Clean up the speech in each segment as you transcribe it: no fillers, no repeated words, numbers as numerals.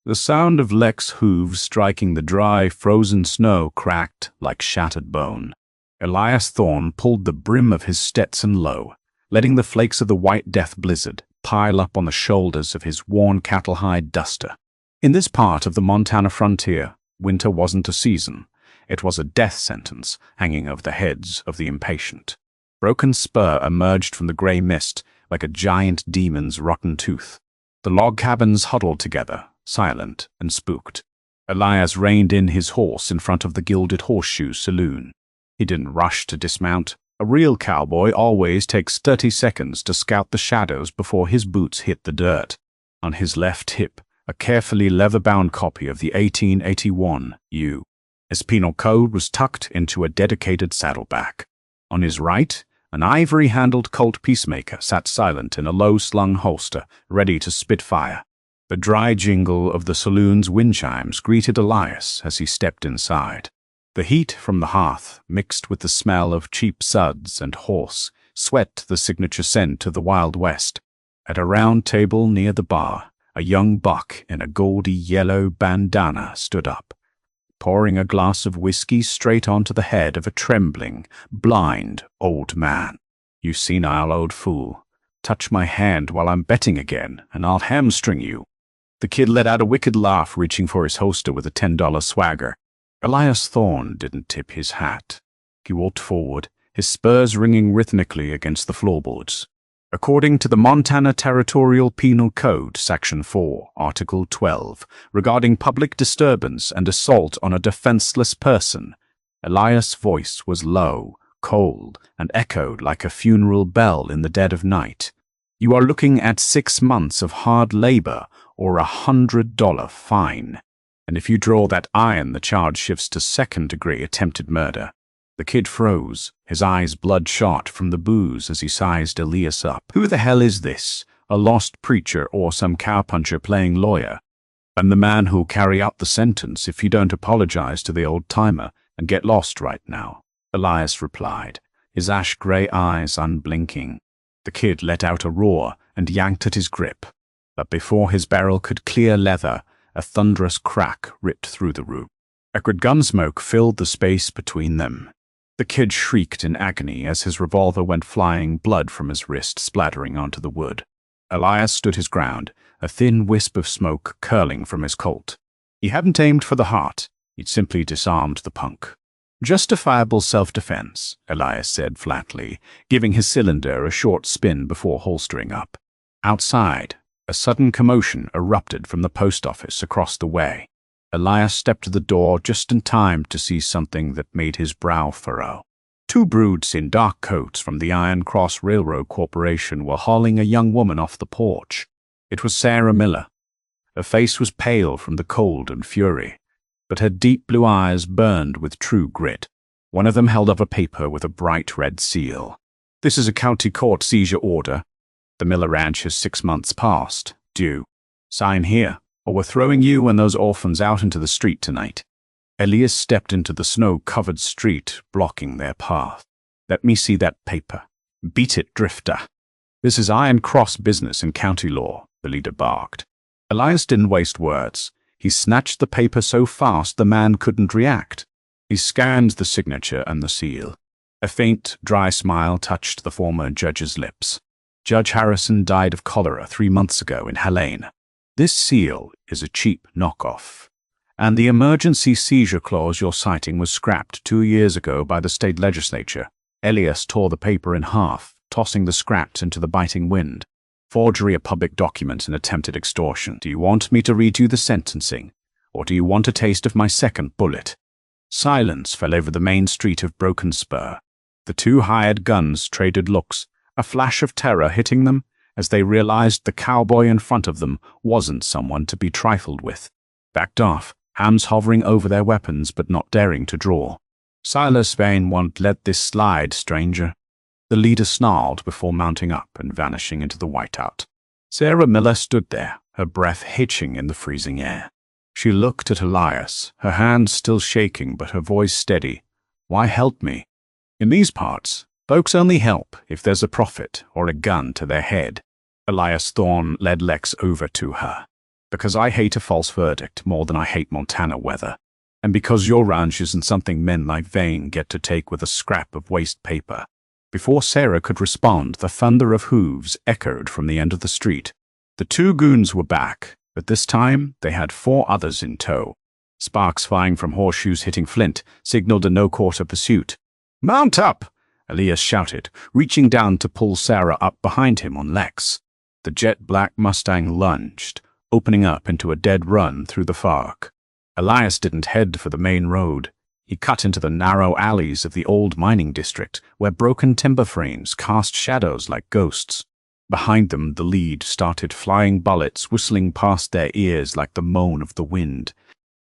The sound of Lex's hooves striking the dry, frozen snow cracked like shattered bone. Elias Thorne pulled the brim of his Stetson low, letting the flakes of the white death blizzard pile up on the shoulders of his worn cattle-hide duster. In this part of the Montana frontier, winter wasn't a season. It was a death sentence hanging over the heads of the impatient. Broken Spur emerged from the gray mist like a giant demon's rotten tooth. The log cabins huddled together, silent and spooked. Elias reined in his horse in front of the Gilded Horseshoe Saloon. He didn't rush to dismount. A real cowboy always takes 30 seconds to scout the shadows before his boots hit the dirt. On his left hip, a carefully leather-bound copy of the 1881 U.S. Penal Code was tucked into a dedicated saddlebag. On his right, an ivory-handled Colt Peacemaker sat silent in a low-slung holster, ready to spit fire. The dry jingle of the saloon's wind chimes greeted Elias as he stepped inside. The heat from the hearth, mixed with the smell of cheap suds and horse, swept the signature scent of the Wild West. At a round table near the bar, a young buck in a gaudy yellow bandana stood up, pouring a glass of whiskey straight onto the head of a trembling, blind old man. "You senile old fool. Touch my hand while I'm betting again, and I'll hamstring you." The kid let out a wicked laugh, reaching for his holster with a $10 swagger. Elias Thorne didn't tip his hat. He walked forward, his spurs ringing rhythmically against the floorboards. According to the Montana Territorial Penal Code, Section 4, Article 12, regarding public disturbance and assault on a defenseless person, Elias' voice was low, cold, and echoed like a funeral bell in the dead of night. "You are looking at 6 months of hard labor or $100 fine. And if you draw that iron, the charge shifts to second-degree attempted murder." The kid froze, his eyes bloodshot from the booze as he sized Elias up. Who the hell is this? A lost preacher or some cowpuncher playing lawyer? "I'm the man who'll carry out the sentence if you don't apologize to the old-timer and get lost right now," Elias replied, his ash-gray eyes unblinking. The kid let out a roar and yanked at his grip. But before his barrel could clear leather, a thunderous crack ripped through the room. Acrid gunsmoke filled the space between them. The kid shrieked in agony as his revolver went flying, blood from his wrist splattering onto the wood. Elias stood his ground, a thin wisp of smoke curling from his Colt. He hadn't aimed for the heart, he'd simply disarmed the punk. "Justifiable self-defense," Elias said flatly, giving his cylinder a short spin before holstering up. Outside, a sudden commotion erupted from the post office across the way. Elias stepped to the door just in time to see something that made his brow furrow. 2 broods in dark coats from the Iron Cross Railroad Corporation were hauling a young woman off the porch. It was Sarah Miller. Her face was pale from the cold and fury, but her deep blue eyes burned with true grit. One of them held up a paper with a bright red seal. "This is a county court seizure order. The Miller Ranch has 6 months past due. Sign here, or we're throwing you and those orphans out into the street tonight." Elias stepped into the snow-covered street, blocking their path. "Let me see that paper. Beat it, drifter." "This is Iron Cross business in county law," the leader barked. Elias didn't waste words. He snatched the paper so fast the man couldn't react. He scanned the signature and the seal. A faint, dry smile touched the former judge's lips. "Judge Harrison died of cholera 3 months ago in Helene. This seal is a cheap knockoff. And the emergency seizure clause you're citing was scrapped 2 years ago by the state legislature." Elias tore the paper in half, tossing the scraps into the biting wind. "Forgery of public documents and attempted extortion. Do you want me to read you the sentencing, or do you want a taste of my second bullet?" Silence fell over the main street of Broken Spur. The 2 hired guns traded looks, a flash of terror hitting them as they realized the cowboy in front of them wasn't someone to be trifled with. Backed off, hands hovering over their weapons but not daring to draw. "Silas Vane won't let this slide, stranger." The leader snarled before mounting up and vanishing into the whiteout. Sarah Miller stood there, her breath hitching in the freezing air. She looked at Elias, her hands still shaking but her voice steady. "Why help me? In these parts, folks only help if there's a profit or a gun to their head." Elias Thorne led Lex over to her. Because I hate a false verdict more than I hate Montana weather. And because your ranch isn't something men like Vane get to take with a scrap of waste paper. Before Sarah could respond, the thunder of hooves echoed from the end of the street. The two goons were back, but this time they had 4 others in tow. Sparks flying from horseshoes hitting flint signaled a no-quarter pursuit. "Mount up!" Elias shouted, reaching down to pull Sarah up behind him on Lex. The jet-black Mustang lunged, opening up into a dead run through the fog. Elias didn't head for the main road. He cut into the narrow alleys of the old mining district, where broken timber frames cast shadows like ghosts. Behind them, the lead started flying bullets whistling past their ears like the moan of the wind.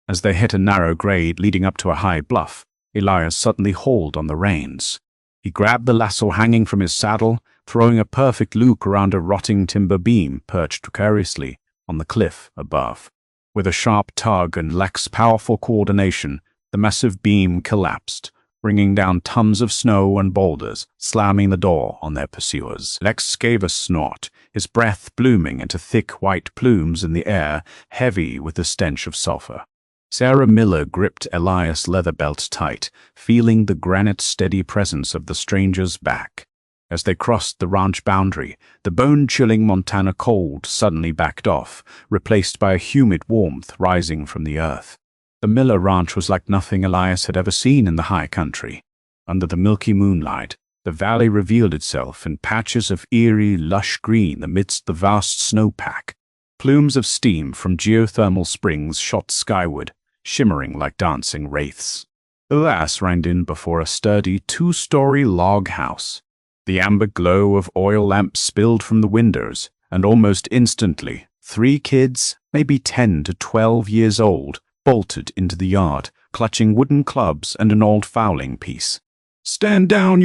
As they hit a narrow grade leading up to a high bluff, Elias suddenly hauled on the reins. He grabbed the lasso hanging from his saddle, throwing a perfect loop around a rotting timber beam perched precariously on the cliff above. With a sharp tug and Lex's powerful coordination, the massive beam collapsed, bringing down tons of snow and boulders, slamming the door on their pursuers. Lex gave a snort, his breath blooming into thick white plumes in the air, heavy with the stench of sulfur. Sarah Miller gripped Elias' leather belt tight, feeling the granite-steady presence of the stranger's back. As they crossed the ranch boundary, the bone-chilling Montana cold suddenly backed off, replaced by a humid warmth rising from the earth. The Miller ranch was like nothing Elias had ever seen in the high country. Under the milky moonlight, the valley revealed itself in patches of eerie, lush green amidst the vast snowpack. Plumes of steam from geothermal springs shot skyward, shimmering like dancing wraiths. Elias reined in before a sturdy 2-story log house. The amber glow of oil lamps spilled from the windows, and almost instantly, 3 kids, maybe 10 to 12 years old, bolted into the yard, clutching wooden clubs and an old fowling piece. "Stand down,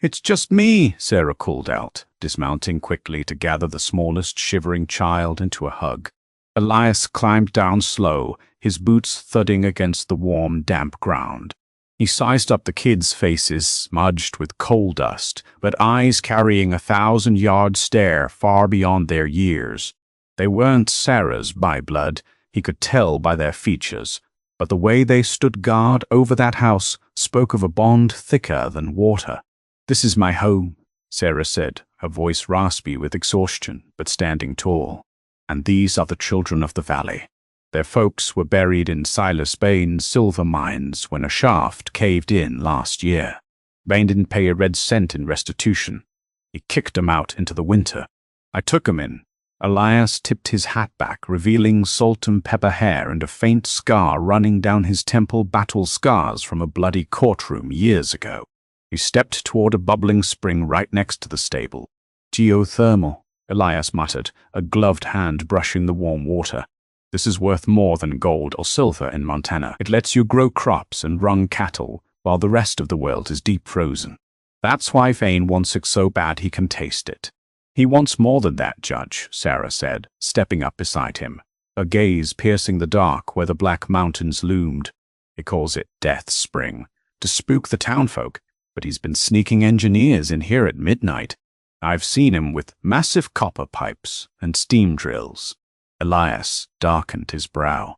it's just me," Sarah called out, dismounting quickly to gather the smallest shivering child into a hug. Elias climbed down slow, his boots thudding against the warm, damp ground. He sized up the kids' faces smudged with coal dust, but eyes carrying 1,000-yard stare far beyond their years. They weren't Sarah's by blood, he could tell by their features, but the way they stood guard over that house spoke of a bond thicker than water. "This is my home," Sarah said, her voice raspy with exhaustion, but standing tall. "And these are the children of the valley. Their folks were buried in Silas Bain's silver mines when a shaft caved in last year. Bain didn't pay a red cent in restitution. He kicked them out into the winter. I took them in." Elias tipped his hat back, revealing salt and pepper hair and a faint scar running down his temple, battle scars from a bloody courtroom years ago. He stepped toward a bubbling spring right next to the stable. "Geothermal," Elias muttered, a gloved hand brushing the warm water. "This is worth more than gold or silver in Montana. It lets you grow crops and run cattle while the rest of the world is deep frozen. That's why Vane wants it so bad he can taste it." "He wants more than that, Judge," Sarah said, stepping up beside him, her gaze piercing the dark where the black mountains loomed. "He calls it Death Spring, to spook the townfolk, but he's been sneaking engineers in here at midnight. I've seen him with massive copper pipes and steam drills." Elias darkened his brow.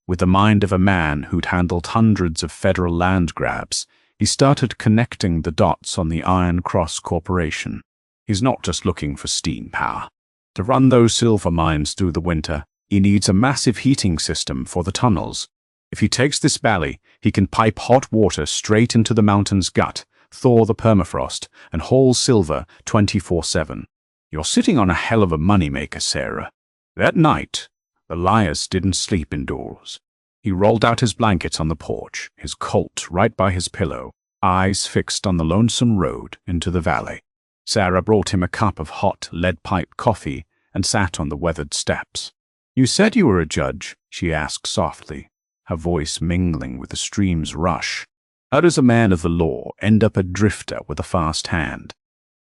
With the mind of a man who'd handled hundreds of federal land grabs, he started connecting the dots on the Iron Cross Corporation. He's not just looking for steam power. To run those silver mines through the winter, he needs a massive heating system for the tunnels. If he takes this valley, he can pipe hot water straight into the mountain's gut, thaw the permafrost, and haul silver 24/7. "You're sitting on a hell of a moneymaker, Sarah." That night, Elias didn't sleep indoors. He rolled out his blankets on the porch, his Colt right by his pillow, eyes fixed on the lonesome road into the valley. Sarah brought him a cup of hot, lead-pipe coffee and sat on the weathered steps. "You said you were a judge," she asked softly, her voice mingling with the stream's rush. "How does a man of the law end up a drifter with a fast hand?"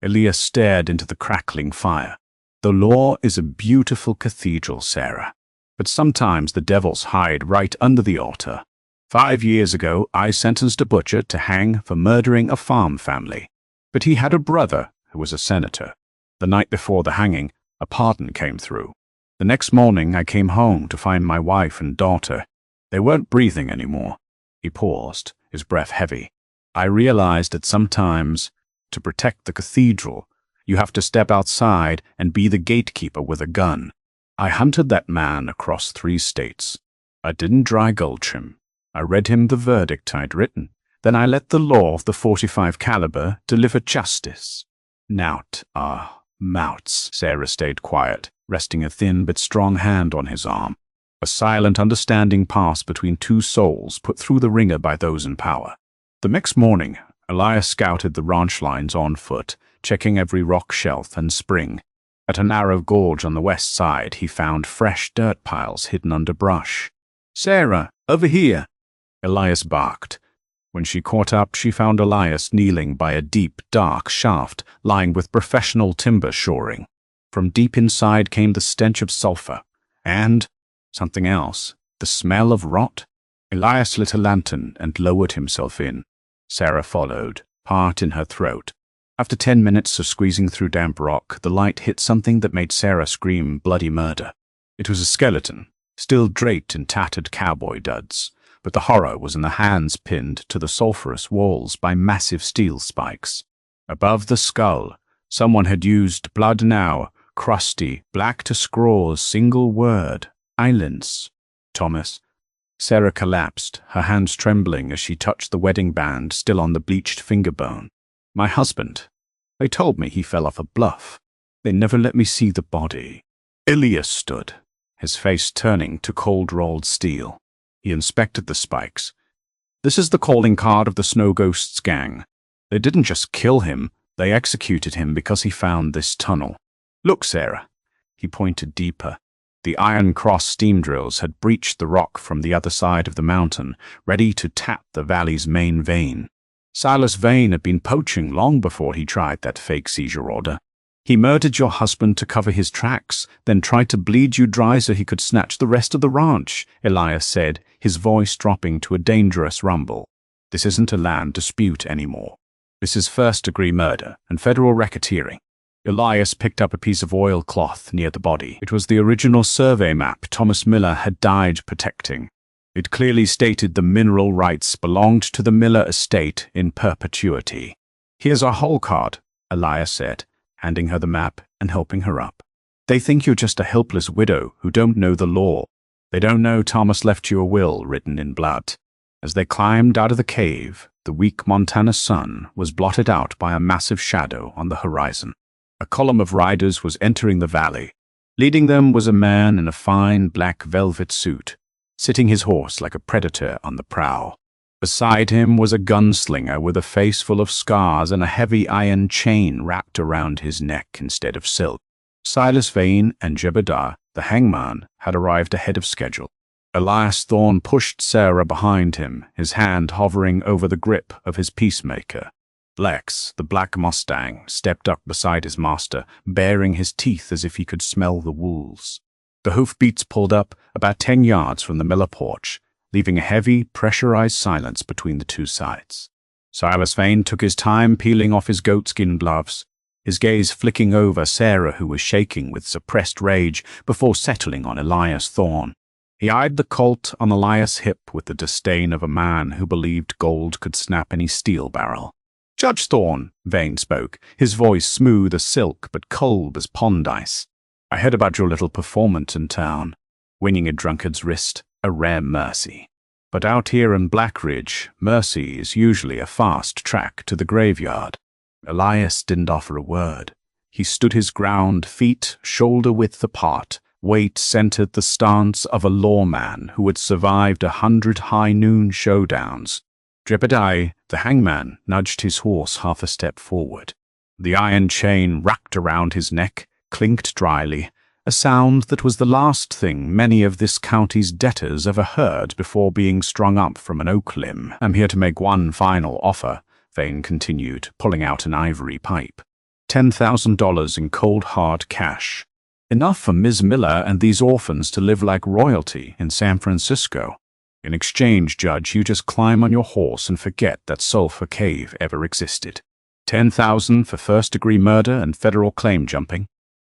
Elias stared into the crackling fire. "The law is a beautiful cathedral, Sarah, but sometimes the devils hide right under the altar. 5 years ago, I sentenced a butcher to hang for murdering a farm family, but he had a brother who was a senator. The night before the hanging, a pardon came through. The next morning I came home to find my wife and daughter. They weren't breathing anymore. He paused, his breath heavy. I realized that sometimes, to protect the cathedral, you have to step outside and be the gatekeeper with a gun. I hunted that man across 3 states. I didn't dry gulch him. I read him the verdict I'd written. Then I let the law of the .45 caliber deliver justice. Nout, mouts. Sarah stayed quiet, resting a thin but strong hand on his arm. A silent understanding passed between 2 souls put through the ringer by those in power. The next morning, Elias scouted the ranch lines on foot, checking every rock shelf and spring. At a narrow gorge on the west side, he found fresh dirt piles hidden under brush. "Sarah, over here!" Elias barked. When she caught up, she found Elias kneeling by a deep, dark shaft, lined with professional timber shoring. From deep inside came the stench of sulfur, and something else, the smell of rot. Elias lit a lantern and lowered himself in. Sarah followed, heart in her throat. After 10 minutes of squeezing through damp rock, the light hit something that made Sarah scream bloody murder. It was a skeleton, still draped in tattered cowboy duds, but the horror was in the hands pinned to the sulphurous walls by massive steel spikes. Above the skull, someone had used blood now, crusty, black to scrawl a single word, "Islands." "Thomas." Sarah collapsed, her hands trembling as she touched the wedding band still on the bleached finger bone. "My husband. They told me he fell off a bluff. They never let me see the body." Elias stood, his face turning to cold-rolled steel. He inspected the spikes. "This is the calling card of the Snow Ghosts gang. They didn't just kill him, they executed him because he found this tunnel. Look, Sarah." He pointed deeper. The Iron Cross steam drills had breached the rock from the other side of the mountain, ready to tap the valley's main vein. Silas Vane had been poaching long before he tried that fake seizure order. "He murdered your husband to cover his tracks, then tried to bleed you dry so he could snatch the rest of the ranch," Elias said, his voice dropping to a dangerous rumble. "This isn't a land dispute anymore. This is first-degree murder and federal racketeering." Elias picked up a piece of oilcloth near the body. It was the original survey map Thomas Miller had died protecting. It clearly stated the mineral rights belonged to the Miller estate in perpetuity. "Here's our hole card," Elias said, handing her the map and helping her up. "They think you're just a helpless widow who don't know the law. They don't know Thomas left you a will written in blood." As they climbed out of the cave, the weak Montana sun was blotted out by a massive shadow on the horizon. A column of riders was entering the valley. Leading them was a man in a fine black velvet suit, sitting his horse like a predator on the prow. Beside him was a gunslinger with a face full of scars and a heavy iron chain wrapped around his neck instead of silk. Silas Vane and Jebediah, the hangman, had arrived ahead of schedule. Elias Thorne pushed Sarah behind him, his hand hovering over the grip of his peacemaker. Lex, the black Mustang, stepped up beside his master, baring his teeth as if he could smell the wolves. The hoofbeats pulled up about 10 yards from the Miller porch, leaving a heavy, pressurized silence between the 2 sides. Silas Vane took his time peeling off his goatskin gloves, his gaze flicking over Sarah, who was shaking with suppressed rage, before settling on Elias Thorne. He eyed the Colt on Elias' hip with the disdain of a man who believed gold could snap any steel barrel. "Judge Thorne," Vane spoke, his voice smooth as silk but cold as pond ice. "I heard about your little performance in town. Winning a drunkard's wrist, a rare mercy. But out here in Black Ridge, mercy is usually a fast track to the graveyard." Elias didn't offer a word. He stood his ground, feet shoulder-width apart, weight centered the stance of a lawman who had survived 100 high-noon showdowns. Jebediah, the hangman, nudged his horse half a step forward. The iron chain wrapped around his neck clinked dryly, a sound that was the last thing many of this county's debtors ever heard before being strung up from an oak limb. "I'm here to make one final offer," Vane continued, pulling out an ivory pipe. $10,000 in cold hard cash. Enough for Ms. Miller and these orphans to live like royalty in San Francisco. In exchange, Judge, you just climb on your horse and forget that Sulphur Cave ever existed. $10,000 for first-degree murder and federal claim jumping.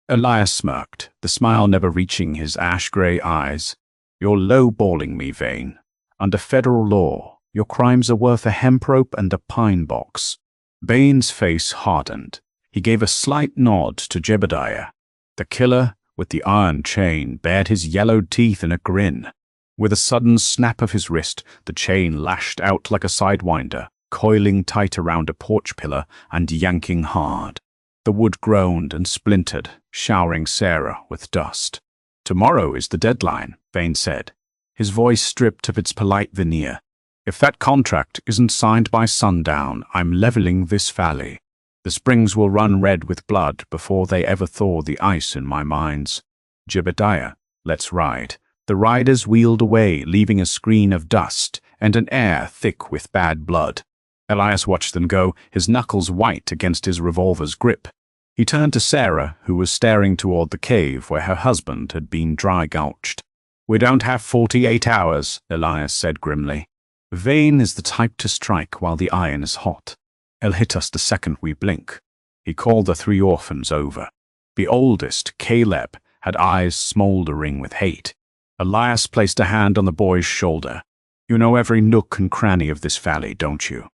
Elias smirked, the smile never reaching his ash-gray eyes. "You're low-balling me, Vane. Under federal law, your crimes are worth a hemp rope and a pine box." Vane's face hardened. He gave a slight nod to Jebediah. The killer, with the iron chain, bared his yellowed teeth in a grin. With a sudden snap of his wrist, the chain lashed out like a sidewinder, coiling tight around a porch pillar and yanking hard. The wood groaned and splintered, showering Sarah with dust. "Tomorrow is the deadline," Vane said, his voice stripped of its polite veneer. "If that contract isn't signed by sundown, I'm leveling this valley. The springs will run red with blood before they ever thaw the ice in my mines. Jebediah, let's ride." The riders wheeled away, leaving a screen of dust and an air thick with bad blood. Elias watched them go, his knuckles white against his revolver's grip. He turned to Sarah, who was staring toward the cave where her husband had been dry-gulched. "We don't have 48 hours, Elias said grimly. "Vane is the type to strike while the iron is hot. He'll hit us the second we blink." He called the 3 orphans over. The oldest, Caleb, had eyes smoldering with hate. Elias placed a hand on the boy's shoulder. "You know every nook and cranny of this valley, don't you?"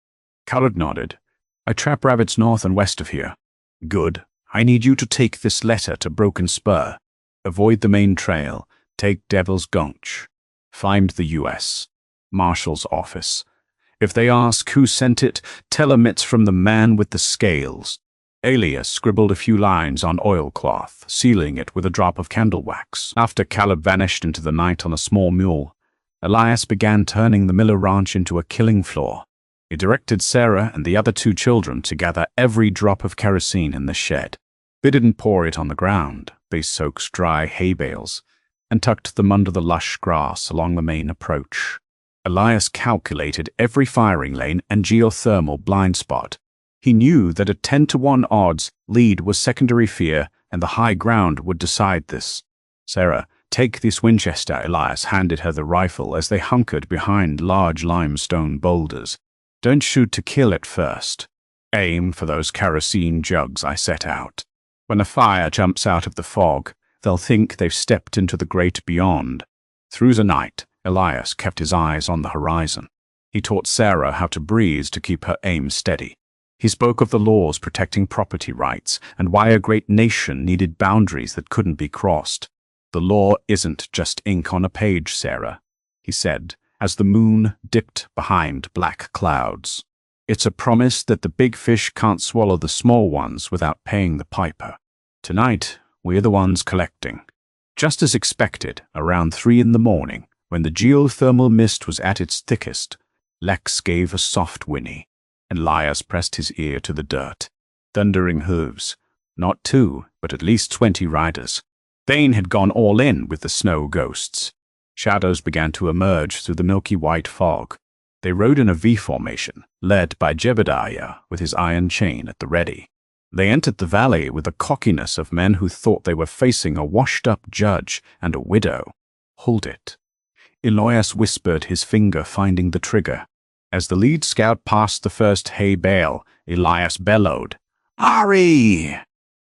Caleb nodded. "I trap rabbits north and west of here." "Good. I need you to take this letter to Broken Spur. Avoid the main trail. Take Devil's Gulch. Find the U.S. Marshal's office. If they ask who sent it, tell them it's from the man with the scales." Elias scribbled a few lines on oilcloth, sealing it with a drop of candle wax. After Caleb vanished into the night on a small mule, Elias began turning the Miller Ranch into a killing floor. He directed Sarah and the other 2 children to gather every drop of kerosene in the shed. They didn't pour it on the ground. They soaked dry hay bales and tucked them under the lush grass along the main approach. Elias calculated every firing lane and geothermal blind spot. He knew that at 10-to-1 odds, lead was secondary fear, and the high ground would decide this. "Sarah, take this Winchester," Elias handed her the rifle as they hunkered behind large limestone boulders. "Don't shoot to kill at first. Aim for those kerosene jugs I set out. When a fire jumps out of the fog, they'll think they've stepped into the great beyond." Through the night, Elias kept his eyes on the horizon. He taught Sarah how to breathe to keep her aim steady. He spoke of the laws protecting property rights and why a great nation needed boundaries that couldn't be crossed. "The law isn't just ink on a page, Sarah," he said, as the moon dipped behind black clouds. "It's a promise that the big fish can't swallow the small ones without paying the piper. Tonight, we're the ones collecting." Just as expected, around 3 in the morning, when the geothermal mist was at its thickest, Lex gave a soft whinny. Elias pressed his ear to the dirt. Thundering hooves. Not 2, but at least 20 riders. Vane had gone all in with the snow ghosts. Shadows began to emerge through the milky white fog. They rode in a V formation, led by Jebediah with his iron chain at the ready. They entered the valley with the cockiness of men who thought they were facing a washed-up judge and a widow. "Hold it." Elias whispered, his finger finding the trigger. As the lead scout passed the first hay bale, Elias bellowed, "Hurry!"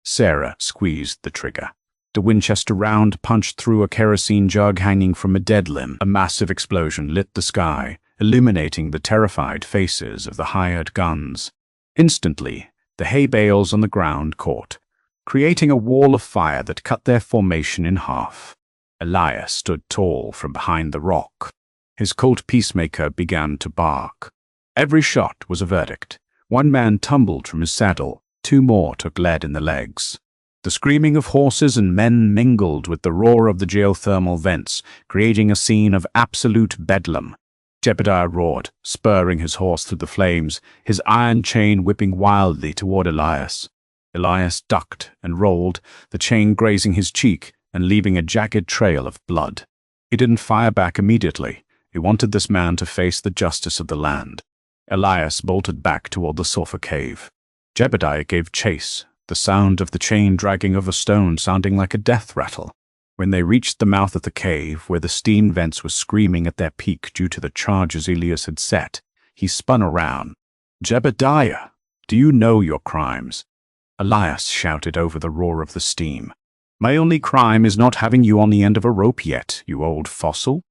Sarah squeezed the trigger. The Winchester round punched through a kerosene jug hanging from a dead limb. A massive explosion lit the sky, illuminating the terrified faces of the hired guns. Instantly, the hay bales on the ground caught, creating a wall of fire that cut their formation in half. Elias stood tall from behind the rock. His colt peacemaker began to bark. Every shot was a verdict. 1 man tumbled from his saddle, 2 more took lead in the legs. The screaming of horses and men mingled with the roar of the geothermal vents, creating a scene of absolute bedlam. Jebediah roared, spurring his horse through the flames, his iron chain whipping wildly toward Elias. Elias ducked and rolled, the chain grazing his cheek and leaving a jagged trail of blood. He didn't fire back immediately. He wanted this man to face the justice of the land. Elias bolted back toward the sulfur cave. Jebediah gave chase, the sound of the chain dragging over stone sounding like a death rattle. When they reached the mouth of the cave, where the steam vents were screaming at their peak due to the charges Elias had set, he spun around. "Jebediah, do you know your crimes?" Elias shouted over the roar of the steam. My only crime is not having you on the end of a rope yet, you old fossil.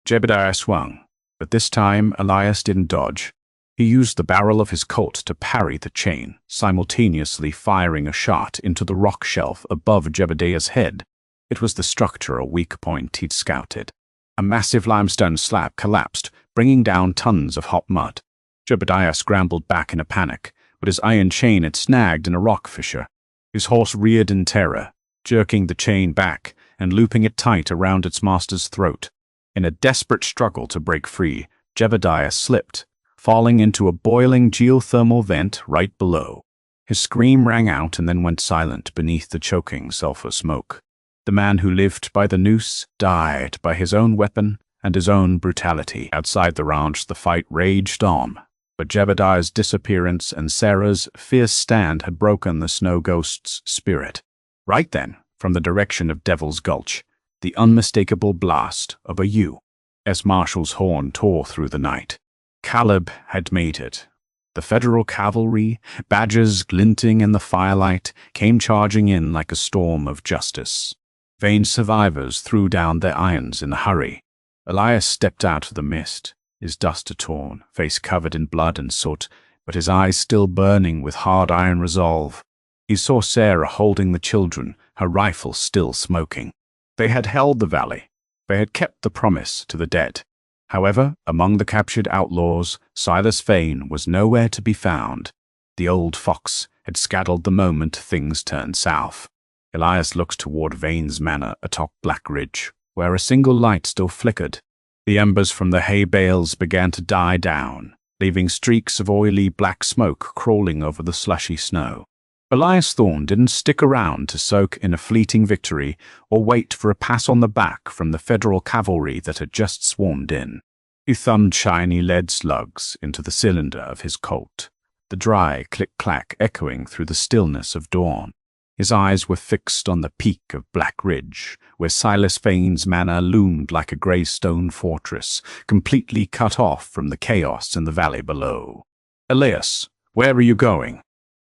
Jebediah swung, but this time Elias didn't dodge. He used the barrel of his Colt to parry the chain, simultaneously firing a shot into the rock shelf above Jebediah's head. It was the structural weak point he'd scouted. A massive limestone slab collapsed, bringing down tons of hot mud. Jebediah scrambled back in a panic, but his iron chain had snagged in a rock fissure. His horse reared in terror, jerking the chain back and looping it tight around its master's throat. In a desperate struggle to break free, Jebediah slipped, falling into a boiling geothermal vent right below. His scream rang out and then went silent beneath the choking sulfur smoke. The man who lived by the noose died by his own weapon and his own brutality. Outside the ranch, the fight raged on, but Jebediah's disappearance and Sarah's fierce stand had broken the snow ghost's spirit. Right then, from the direction of Devil's Gulch, the unmistakable blast of a U, as Marshall's horn tore through the night. Caleb had made it. The Federal cavalry, badges glinting in the firelight, came charging in like a storm of justice. Vain survivors threw down their irons in a hurry. Elias stepped out of the mist, his duster torn, face covered in blood and soot, but his eyes still burning with hard iron resolve. He saw Sarah holding the children, her rifle still smoking. They had held the valley. They had kept the promise to the dead. However, among the captured outlaws, Silas Vane was nowhere to be found. The old fox had scaddled the moment things turned south. Elias looked toward Vane's manor atop Black Ridge, where a single light still flickered. The embers from the hay bales began to die down, leaving streaks of oily black smoke crawling over the slushy snow. Elias Thorne didn't stick around to soak in a fleeting victory or wait for a pass on the back from the Federal cavalry that had just swarmed in. He thumbed shiny lead slugs into the cylinder of his Colt, the dry click-clack echoing through the stillness of dawn. His eyes were fixed on the peak of Black Ridge, where Silas Vane's manor loomed like a grey stone fortress, completely cut off from the chaos in the valley below. "Elias, where are you going?"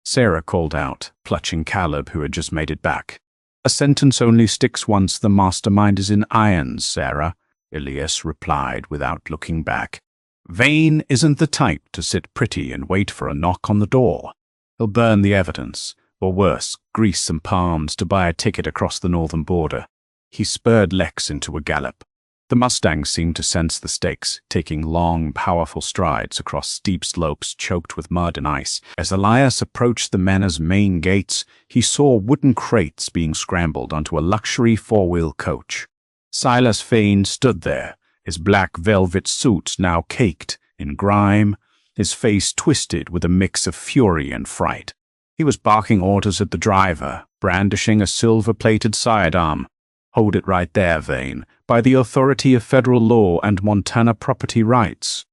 Sarah called out, clutching Caleb, who had just made it back. "A sentence only sticks once the mastermind is in irons, Sarah," Elias replied without looking back. "Vane isn't the type to sit pretty and wait for a knock on the door. He'll burn the evidence, or worse, grease some palms to buy a ticket across the northern border." He spurred Lex into a gallop. The Mustang seemed to sense the stakes, taking long, powerful strides across steep slopes choked with mud and ice. As Elias approached the manor's main gates, he saw wooden crates being scrambled onto a luxury four-wheel coach. Silas Vane stood there, his black velvet suit now caked in grime, his face twisted with a mix of fury and fright. He was barking orders at the driver, brandishing a silver-plated sidearm. "Hold it right there, Vane, by the authority of federal law and Montana property rights."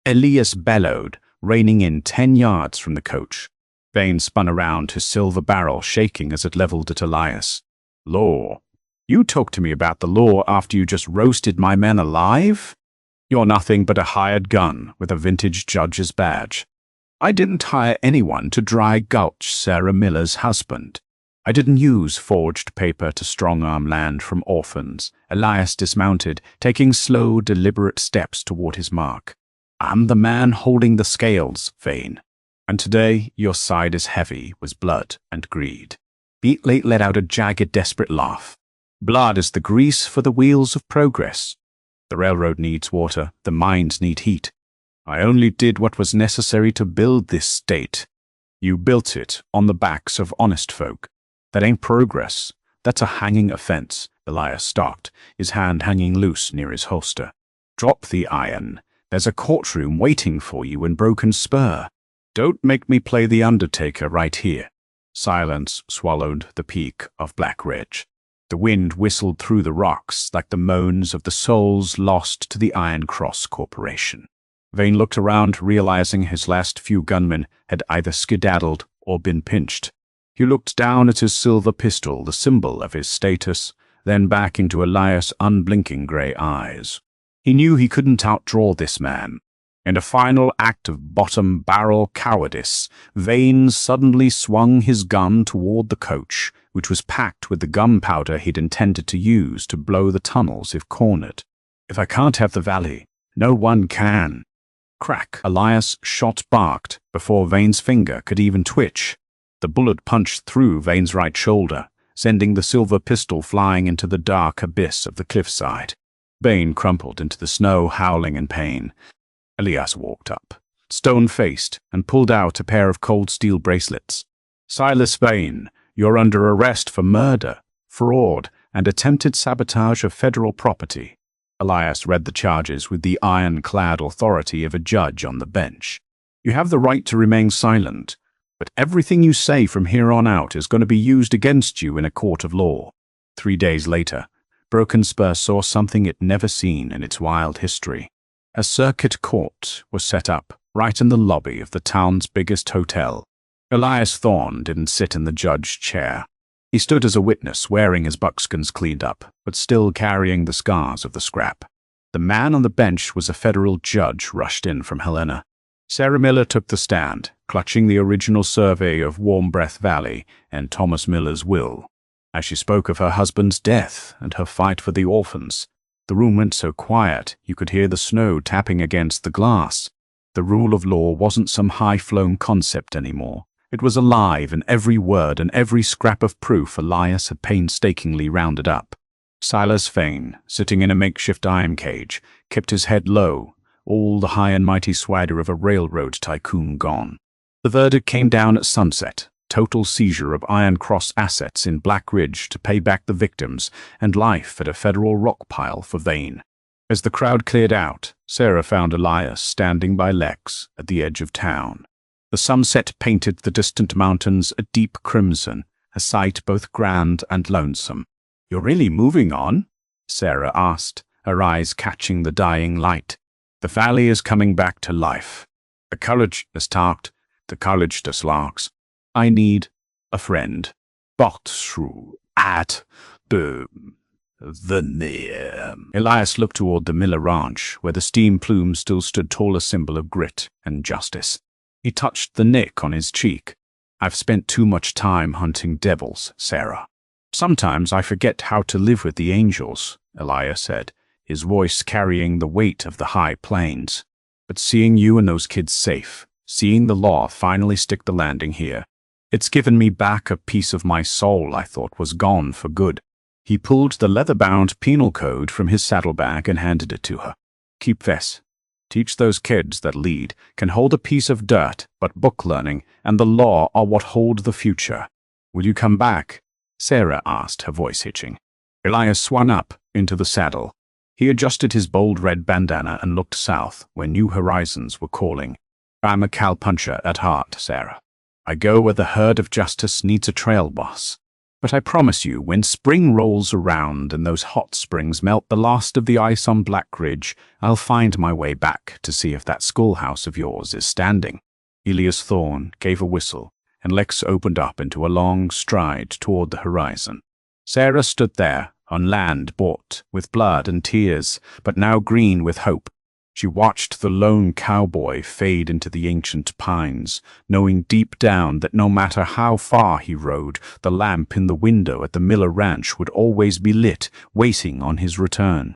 Elias bellowed, reining in 10 yards from the coach. Vane spun around, his silver barrel shaking as it leveled at Elias. "Law? You talk to me about the law after you just roasted my men alive? You're nothing but a hired gun with a vintage judge's badge. I didn't hire anyone to dry gulch Sarah Miller's husband. I didn't use forged paper to strong-arm land from orphans." Elias dismounted, taking slow, deliberate steps toward his mark. "I'm the man holding the scales, Vane. And today your side is heavy with blood and greed." Beatley let out a jagged, desperate laugh. "Blood is the grease for the wheels of progress. The railroad needs water, the mines need heat. I only did what was necessary to build this state. You built it on the backs of honest folk. That ain't progress. That's a hanging offense." Elias stopped, his hand hanging loose near his holster. "Drop the iron. There's a courtroom waiting for you in Broken Spur. Don't make me play the Undertaker right here." Silence swallowed the peak of Black Ridge. The wind whistled through the rocks like the moans of the souls lost to the Iron Cross Corporation. Vane looked around, realizing his last few gunmen had either skedaddled or been pinched. He looked down at his silver pistol, the symbol of his status, then back into Elias' unblinking gray eyes. He knew he couldn't outdraw this man. In a final act of bottom-barrel cowardice, Vane suddenly swung his gun toward the coach, which was packed with the gunpowder he'd intended to use to blow the tunnels if cornered. "If I can't have the valley, no one can." Crack! Elias' shot barked before Vane's finger could even twitch. The bullet punched through Vane's right shoulder, sending the silver pistol flying into the dark abyss of the cliffside. Vane crumpled into the snow, howling in pain. Elias walked up, stone-faced, and pulled out a pair of cold steel bracelets. "Silas Vane, you're under arrest for murder, fraud, and attempted sabotage of federal property." Elias read the charges with the ironclad authority of a judge on the bench. "You have the right to remain silent, but everything you say from here on out is going to be used against you in a court of law." 3 days later, Broken Spur saw something it never seen in its wild history. A circuit court was set up right in the lobby of the town's biggest hotel. Elias Thorne didn't sit in the judge's chair. He stood as a witness, wearing his buckskins cleaned up, but still carrying the scars of the scrap. The man on the bench was a federal judge rushed in from Helena. Sarah Miller took the stand, clutching the original survey of Warm Breath Valley and Thomas Miller's will. As she spoke of her husband's death and her fight for the orphans, the room went so quiet you could hear the snow tapping against the glass. The rule of law wasn't some high-flown concept anymore. It was alive in every word and every scrap of proof Elias had painstakingly rounded up. Silas Vane, sitting in a makeshift iron cage, kept his head low, all the high and mighty swagger of a railroad tycoon gone. The verdict came down at sunset: total seizure of Iron Cross assets in Black Ridge to pay back the victims, and life at a federal rock pile for Vane. As the crowd cleared out, Sarah found Elias standing by Lex at the edge of town. The sunset painted the distant mountains a deep crimson, a sight both grand and lonesome. "You're really moving on?" Sarah asked, her eyes catching the dying light. "The valley is coming back to life. The college has talked, the college does larks. I need a friend. But through at the near." Elias looked toward the Miller Ranch, where the steam plume still stood tall, a symbol of grit and justice. He touched the nick on his cheek. "I've spent too much time hunting devils, Sarah. Sometimes I forget how to live with the angels," Elias said, his voice carrying the weight of the high plains. "But seeing you and those kids safe, seeing the law finally stick the landing here, it's given me back a piece of my soul I thought was gone for good." He pulled the leather-bound penal code from his saddlebag and handed it to her. "Keep this. Teach those kids that lead can hold a piece of dirt, but book learning and the law are what hold the future. Will you come back?" Sarah asked, her voice hitching. Elias swung up into the saddle. He adjusted his bold red bandana and looked south, where new horizons were calling. "I'm a cowpuncher at heart, Sarah. I go where the herd of justice needs a trail boss. But I promise you, when spring rolls around and those hot springs melt the last of the ice on Black Ridge, I'll find my way back to see if that schoolhouse of yours is standing." Elias Thorne gave a whistle, and Lex opened up into a long stride toward the horizon. Sarah stood there, on land bought with blood and tears, but now green with hope. She watched the lone cowboy fade into the ancient pines, knowing deep down that no matter how far he rode, the lamp in the window at the Miller Ranch would always be lit, waiting on his return.